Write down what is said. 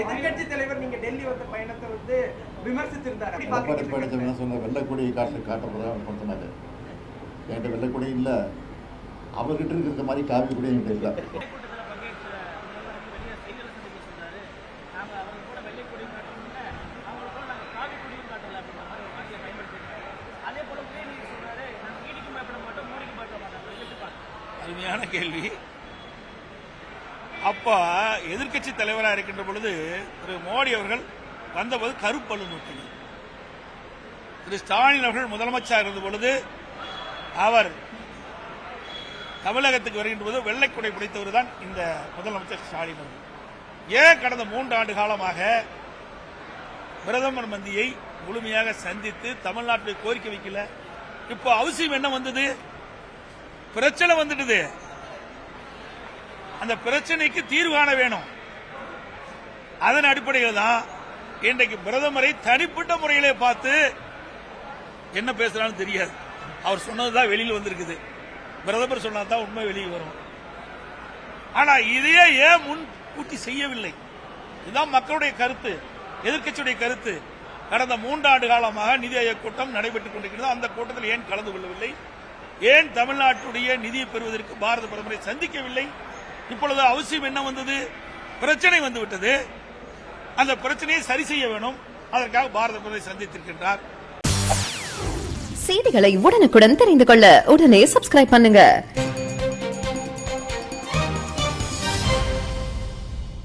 எதிர்க்கட்சி தலைவர் நீங்க டெல்லி வந்த பயணத்தை வந்து விமர்சித்திருந்தார். வெள்ளக்கொடி காட்டப்படுறாங்க சொன்னாரு. என்கிட்ட வெள்ளக்கொடி இல்ல, அவர்கிட்ட இருக்கிற மாதிரி காவி கூட என்கிட்ட இல்ல. அருமையான கேள்வி. அப்ப எதிர்க்கட்சி தலைவராக இருக்கின்ற பொழுது திரு மோடி அவர்கள் வந்தபோது கருப்பல்லு நோக்கினார். திரு ஸ்டாலின் அவர்கள் முதலமைச்சர் இருந்த பொழுது அவர் தமிழகத்துக்கு வருகின்ற போது வெள்ளைக்குடை பிடித்தவர் தான் இந்த முதலமைச்சர் ஸ்டாலின் அவர்கள். ஏன் கடந்த 3 ஆண்டு காலமாக பிரதமர் மந்தியை முழுமையாக சந்தித்து தமிழ்நாட்டில் கோரிக்கை வைக்கல? இப்போ அவசியம் என்ன வந்தது? பிரச்சனை வந்துடுது. அந்த பிரச்சனைக்கு தீர்வு காண வேணும். அதன் அடிப்படையில் தான் இன்றைக்கு பிரதமரை தனிப்பட்ட முறையிலே பார்த்து என்ன பேசுறான்னு தெரியாது. அவர் சொன்னதுதான் வெளியில் வந்திருக்குது. பிரதமர் சொன்னதான் உண்மை வெளியே வரும். ஆனா இதையே ஏன் முன்கூட்டி செய்யவில்லை? இதுதான் மக்களுடைய கருத்து, எதிர்க்கட்சியுடைய கருத்து. கடந்த 3 ஆண்டு காலமாக நிதி ஆயோக் கூட்டம் நடைபெற்றுக் கொண்டிருக்கிறது. அந்த கூட்டத்தில் ஏன் கலந்து கொள்ளவில்லை? ஏன் தமிழ்நாட்டுடைய நிதியை பெறுவதற்கு பாரத பிரதமரை சந்திக்கவில்லை? இப்பொழுது அவசியம் என்ன வந்தது? பிரச்சனை வந்துவிட்டது. அந்த பிரச்சனையை சரி செய்ய வேணும். அதற்காக பாரத பிரதமரை சந்தித்திருக்கின்றார். செய்திகளை உடனுக்குடன் தெரிந்து கொள்ள உடனே சப்ஸ்கிரைப் பண்ணுங்க.